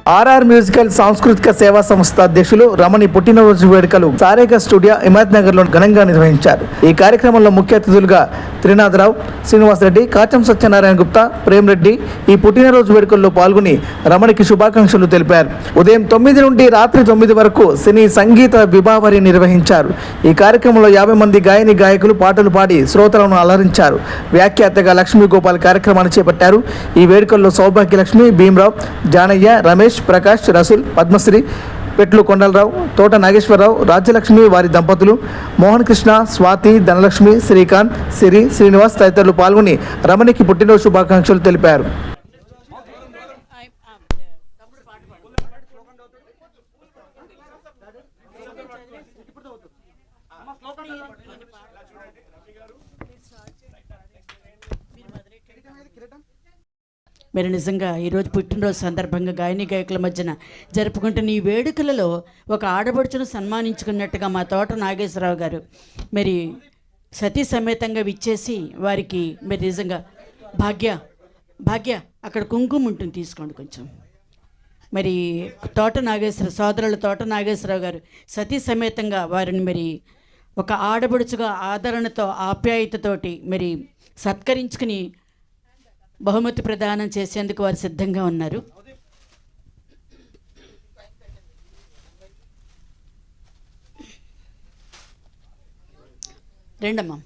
RR musical సాంస్కృతిక సేవా సంస్థ అధ్యక్షులు రమణి పుట్టినరోజు వేడుకలు సారేగా స్టూడియో హిమాయత్ నగర్ లో ఘనంగా నిర్వహించారు. ఈ కార్యక్రమంలో ముఖ్య అతిథులుగా త్రినాథరావు, శ్రీనివాసరెడ్డి, కాచం సత్యనారాయణ గుప్తా, ప్రేమ్ రెడ్డి ఈ పుట్టినరోజు వేడుకల్లో పాల్గొని రమణికి శుభాకాంక్షలు తెలిపారు. ఉదయం 9 నుండి రాత్రి 9 వరకు సినీ సంగీత విభావరి నిర్వహించారు. ఈ కార్యక్రమంలో 50 మంది గాయని గాయకులు పాటలు పాడి శ్రోతలను అలరించారు. వ్యాఖ్యాతగా లక్ష్మీ గోపాల్ కార్యక్రమాన్ని చేపట్టారు. ఈ వేడుకల్లో సౌభాగ్యలక్ష్మి, భీమరావు, జానయ్య, రమేష్, ప్రకాష్, రసూల్, పద్మశ్రీ, పెట్లు కొండలరావు, తోట నాగేశ్వరరావు, రాజ్యలక్ష్మి వారి దంపతులు, మోహన్ కృష్ణ, స్వాతి, ధనలక్ష్మి, శ్రీకాంత్, సిరి, శ్రీనివాస్ తదితరులు పాల్గొని రమణికి పుట్టినరోజు శుభాకాంక్షలు తెలిపారు. మీరు నిజంగా ఈరోజు పుట్టినరోజు సందర్భంగా గాయని గాయకుల మధ్యన జరుపుకుంటున్న ఈ వేడుకలలో ఒక ఆడపడుచును సన్మానించుకున్నట్టుగా మా తోట నాగేశ్వరరావు గారు మరి సతీ సమేతంగా విచ్చేసి వారికి మరి నిజంగా భాగ్య అక్కడ కుంకుమ ఉంటుంది, తీసుకోండి కొంచెం. మరి సోదరుల తోట నాగేశ్వరరావు గారు సతీ సమేతంగా వారిని మరి ఒక ఆడపడుచుగా ఆదరణతో ఆప్యాయతతోటి మరి సత్కరించుకుని బహుమతి ప్రదానం చేసేందుకు వారు సిద్ధంగా ఉన్నారు. రెండమ్మా,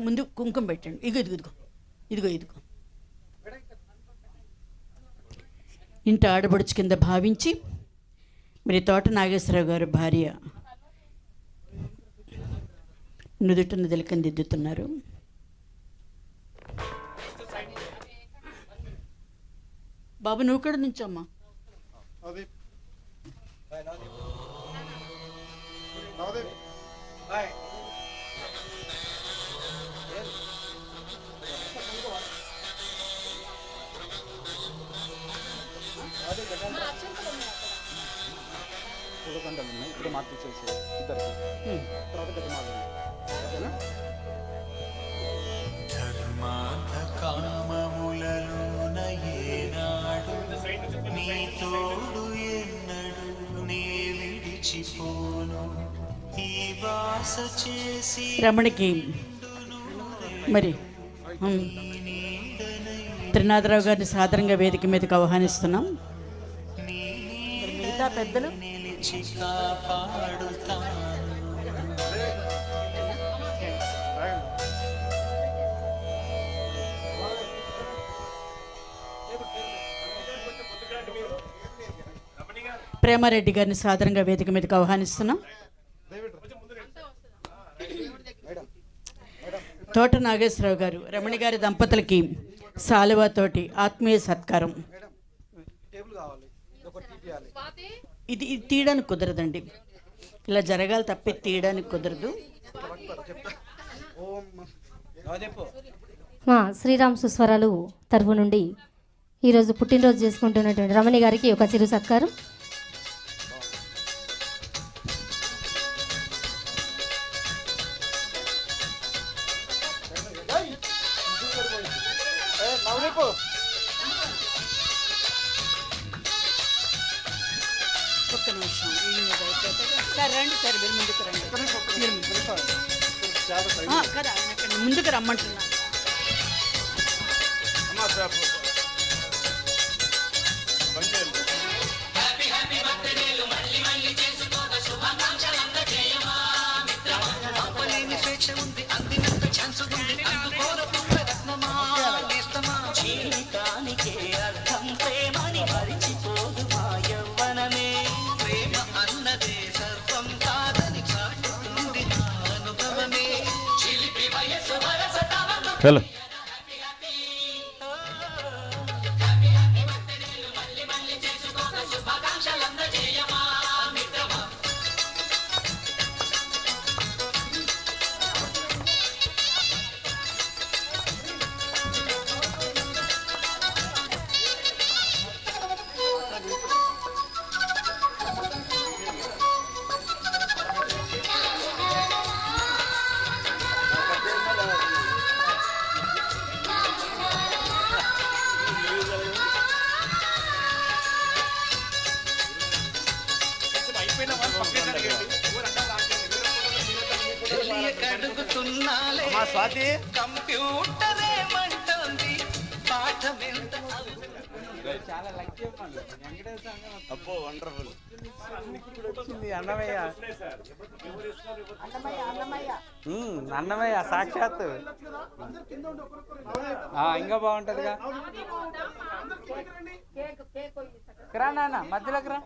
ముందు కుంకుమ పెట్టండి. ఇదిగో ఇంటి ఆడబడుచు కింద భావించి మరి తోట నాగేశ్వరరావు గారు భార్య నుదుటిన తిలకం దిద్దుతున్నారు. బాబు నువ్వు కూడా నుంచమ్మా. ఇప్పుడు మార్పు చేసి ఇద్దరికి రమణికి మరి త్రినాథరావు గారిని సాధారణంగా వేదిక మీదకి ఆహ్వానిస్తున్నాం. మిగతా పెద్దలు ప్రేమారెడ్డి గారిని సాధారణంగా వేదిక మీదకి ఆహ్వానిస్తున్నాం. తోట నాగేశ్వరరావు గారు రమణి గారి దంపతులకి సాలువాతోటి ఆత్మీయ సత్కారం. ఇది తీయడానికి కుదరదండి, ఇలా జరగాలి తప్పి తీయడానికి కుదరదు. మా శ్రీరామ్ సుస్వరాలు తరఫు నుండి ఈరోజు పుట్టినరోజు చేసుకుంటున్నటువంటి రమణి గారికి ఒక చిరు సత్కారం. ఒక్క నిమిషం సార్, రండి సార్, మీరు ముందుకు రండి. కదా ముందుకు రమ్మంటున్నా. హలో వింటున్నాలే మా స్వాతి కంప్యూటర్ ఏమంటోంది పాఠమెంత అబ్బో వండర్ఫుల్ వచ్చింది అన్నమయ్య అన్నమయ్య సాక్షాత్తు ఇంకా బాగుంటదిగా రా నాన్న మధ్యలోకి రా